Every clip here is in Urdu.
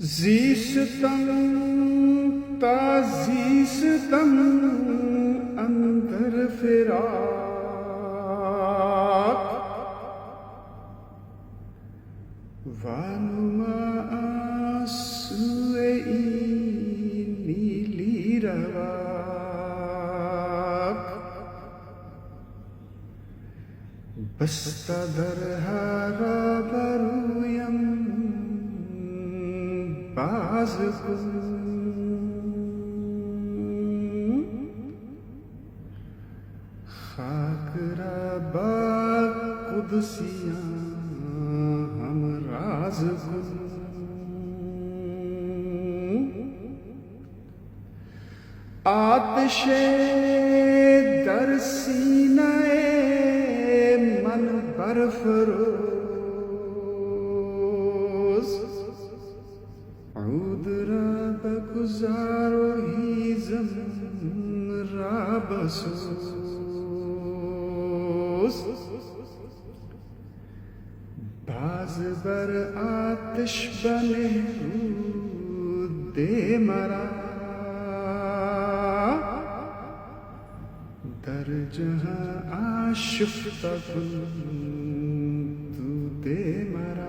زیستم تا زیستم اندر فراق وانما سوء نیلی رواق بستا درها برویم باز کن خاک را با قدسیاں ہم راز کن آتش در سینہ من برفروز عود را بگذار و هیزم را بسوز باز بر آتش بنه دے مرا در جہاں آشفتہ کن تو دے مرا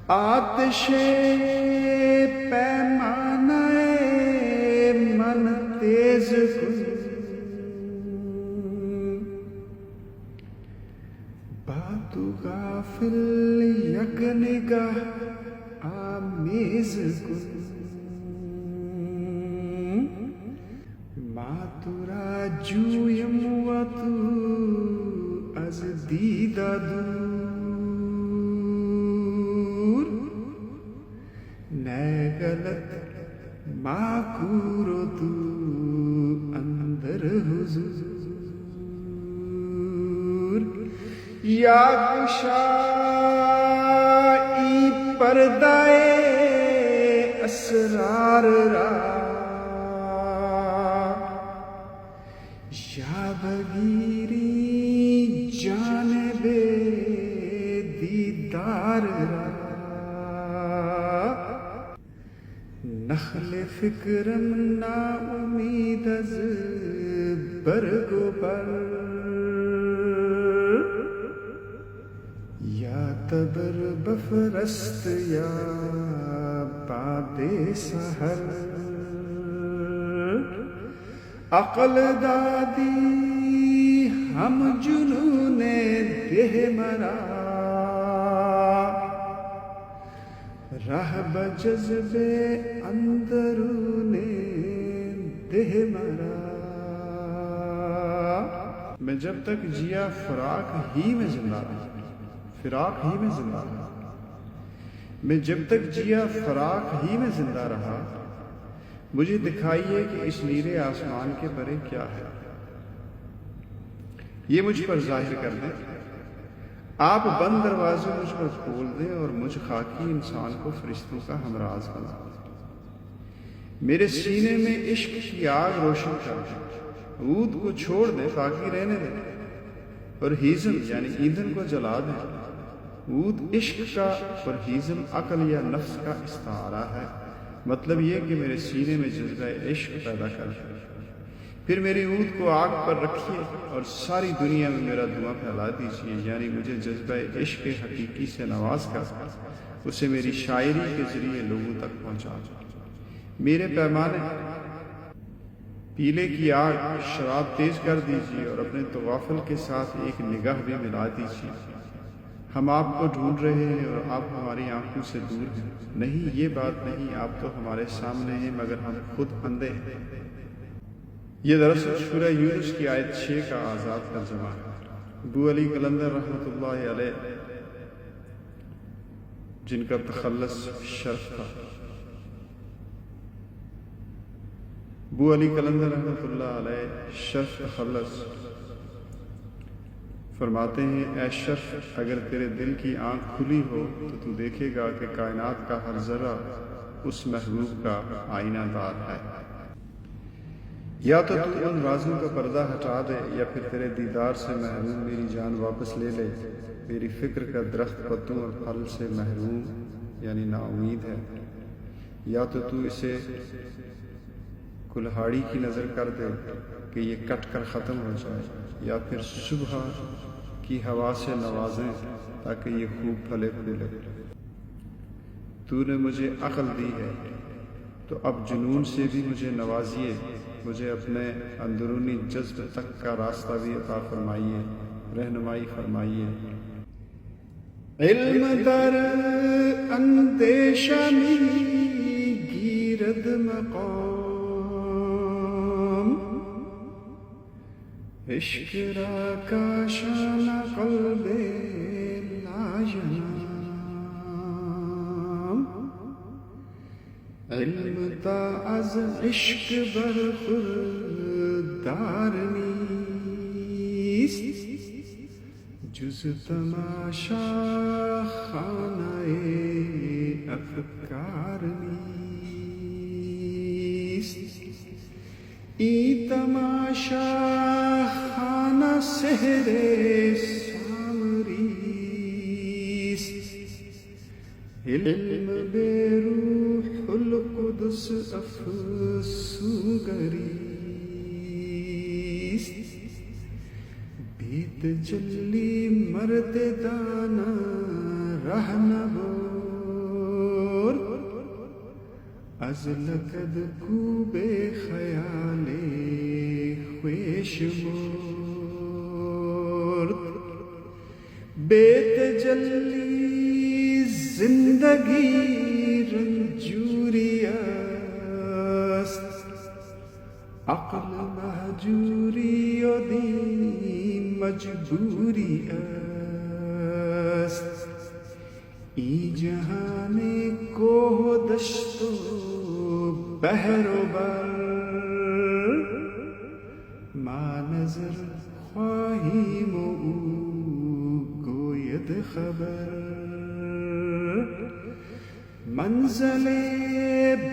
آتش پیمانہ من تیز کن باتو غافل یک نگاہ آمیز کن ما تو را جویم و تو از دیدہ دور نئے غلط معقور و تو اندر حضور یا گشائی پردائے اسرار را یا بگیری جانب دیدار را نخل فکرم نا امید از برگ و بر یا تبر بفرست یا باد سحر عقل دادی ہم جنون دہ مرا راہ بجذب اندرون دہ مرا میں جب تک جیا فراق ہی میں زندہ رہا فراق ہی میں زندہ رہا میں جب تک جیا فراق ہی میں زندہ رہا مجھے دکھائیے کہ اس نیلے آسمان کے پرے کیا ہے یہ مجھ پر ظاہر کر دیں آپ بند دروازے مجھ پر کھول دیں اور مجھ خاکی انسان کو فرشتوں کا ہمراز بنا میرے سینے میں عشق کی آگ روشن کر دیں عود کو چھوڑ دیں باقی رہنے دیں اور ہیزم یعنی ایندھن کو جلا دیں عود عشق کا اور ہیزم عقل یا نفس کا استعارہ ہے مطلب یہ کہ میرے سینے میں جذبہ عشق پیدا کر پھر میری عود کو آگ پر رکھیے اور ساری دنیا میں میرا دھواں پھیلا دیجیے یعنی مجھے جذبہ عشق حقیقی سے نواز کر اسے میری شاعری کے ذریعے لوگوں تک پہنچا میرے پیمانے پیلے کی آگ شراب تیز کر دیجیے اور اپنے توافل کے ساتھ ایک نگاہ بھی ملا دیجیے ہم آپ کو ڈھونڈ رہے ہیں اور آپ ہماری آنکھوں سے دور ہیں نہیں یہ بات نہیں آپ تو ہمارے سامنے ہیں مگر ہم خود اندھے ہیں یہ دراصل سورہ یونس کی آیت 6 کا آزاد ترجمہ ہے ابو علی قلندر رحمۃ اللہ علیہ جن کا تخلص شرف تھا ابو علی قلندر رحمۃ اللہ علیہ شرف تخلص فرماتے ہیں اے شرف اگر تیرے دل کی آنکھ کھلی ہو تو تو دیکھے گا کہ کائنات کا ہر ذرہ اس محبوب کا آئینہ دار ہے یا تو ان رازوں کا پردہ ہٹا دے یا پھر تیرے دیدار سے محروم میری جان واپس لے لے میری فکر کا درخت پتوں اور پھل سے محروم یعنی نا امید ہے، یا تو اسے کلہاڑی کی نظر کر دے کہ یہ کٹ کر ختم ہو جائے، یا پھر صبح کی ہوا سے نوازیں تاکہ یہ خوب پھلے پھولے۔ تو نے مجھے عقل دی ہے تو اب جنون سے بھی مجھے نوازیے، مجھے اپنے اندرونی جذب تک کا راستہ بھی عطا فرمائیے، رہنمائی فرمائیے۔ علم در اندیشہ می گیرد مقام، عشق را کاشان قلب لاینام، علم تا از عشق برخوردار نیست، جز تماشا خانه افکار نیست، ای تماشا خانه سحر سامریست، علم به روح القدس افسوگریست، بی تجلی مرد دانا رهنبر، از لقد کو به خیال خویش مرد، بے تجلی زندگی رنجوری است، عقل مهجوری و دین مجبوری است، ای جهان کوه و دشت و بحر و بر، ما نظر خواهیم و او گوید خبر، منزل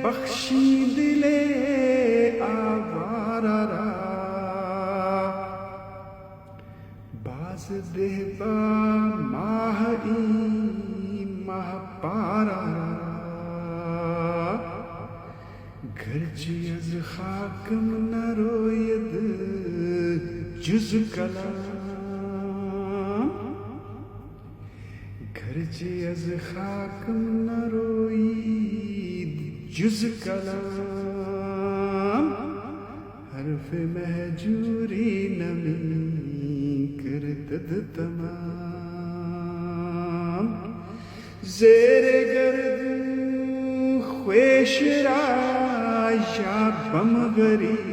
بخشی دل آوارا را، باز ده با ماه ای ماه پارا را، گرچه از خاکم نروید جز کلام، گرچه از خاکم نروید جز کلام، حرف مهجوری نمی کردد تمام، زیر گردو خویش را یا بم غریب،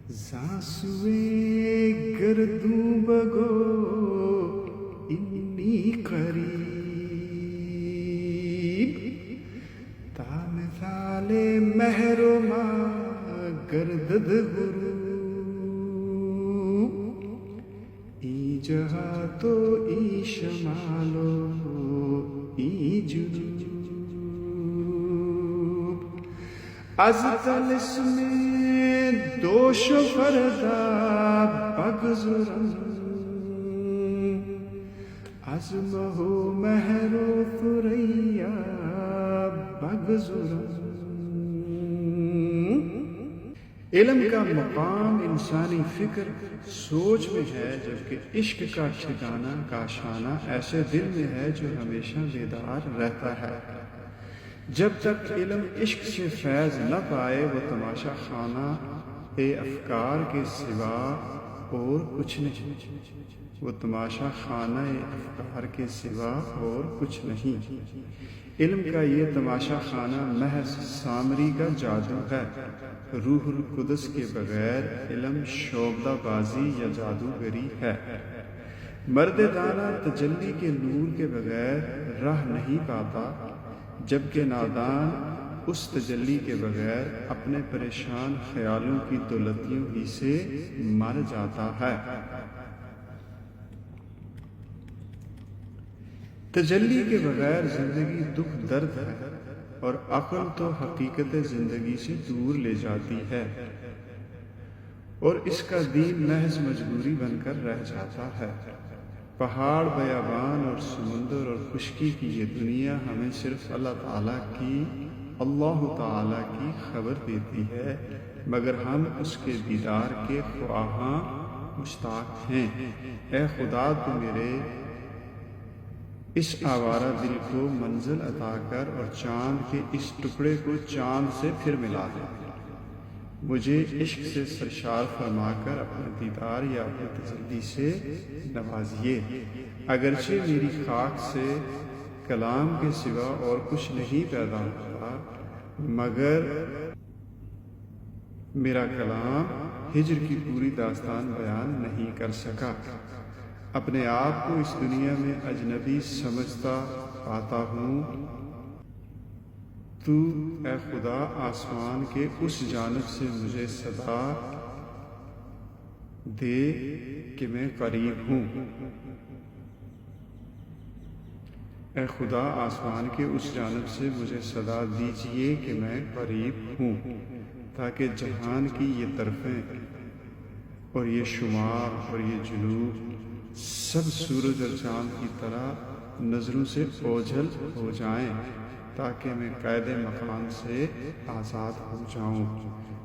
زانسوی گردو بگو انی قریب، تا مثال مہر و ما گردد غروب، ای جہاں تو ای شمالو ای جنوب، از طلسم دوش و فردا بگذرم، از مه و مهر و ثریا بگذرم۔ علم کا مقام انسانی فکر سوچ میں ہے، جبکہ عشق کا ٹھکانہ کاشانہ ایسے دل میں ہے جو ہمیشہ بیدار رہتا ہے۔ جب تک علم عشق سے فیض نہ پائے وہ تماشا خانہ افکار کے سوا اور کچھ نہیں، وہ تماشا خانہ افکار کے سوا اور کچھ نہیں۔ علم کا یہ تماشا خانہ محض سامری کا جادو ہے، روح القدس کے بغیر علم شعبدہ بازی یا جادوگری ہے۔ مرد دانا تجلی کے نور کے بغیر راہ نہیں پاتا، جبکہ نادان اس تجلی کے بغیر اپنے پریشان خیالوں کی دولتیوں ہی سے مر جاتا ہے۔ تجلی کے بغیر زندگی دکھ درد ہے، اور عقل تو حقیقت زندگی سے دور لے جاتی ہے۔ اور اس کا دین محض مجبوری بن کر رہ جاتا ہے۔ پہاڑ، بیابان اور سمندر اور خشکی کی یہ دنیا ہمیں صرف اللہ تعالیٰ کی خبر دیتی ہے، مگر ہم اس کے دیدار کے خواہاں مشتاق ہیں۔ اے خدا، تو میرے اس آوارہ دل کو منزل عطا کر اور چاند کے اس ٹکڑے کو چاند سے پھر ملا دے۔ مجھے عشق سے سرشار فرما کر اپنے دیدار یا اپنی تجلی سے نوازیے۔ اگرچہ میری خاک سے کلام کے سوا اور کچھ نہیں پیدا ہوا، مگر میرا کلام ہجر کی پوری داستان بیان نہیں کر سکا۔ اپنے آپ کو اس دنیا میں اجنبی سمجھتا پاتا ہوں۔ تو اے خدا آسمان کے اس جانب سے مجھے صدا دے کہ میں قریب ہوں۔ اے خدا آسمان کے اس جانب سے مجھے صدا دیجیے کہ میں قریب ہوں، تاکہ جہان کی یہ طرفیں اور یہ شمال اور یہ جنوب سب سورج اور چاند کی طرح نظروں سے اوجھل ہو جائیں، تاکہ میں قید مکان سے آزاد ہو جاؤں۔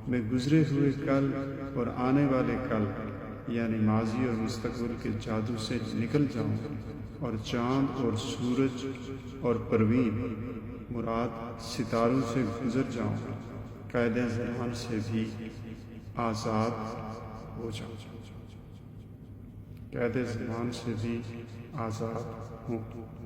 میں گزرے ہوئے کل اور آنے والے کل یعنی ماضی اور مستقبل کے جادو سے نکل جاؤں، اور چاند اور سورج اور پروین مراد ستاروں سے گزر جاؤں، قید زمان سے بھی آزاد ہو جاؤں، قید زمان سے بھی آزاد ہوں۔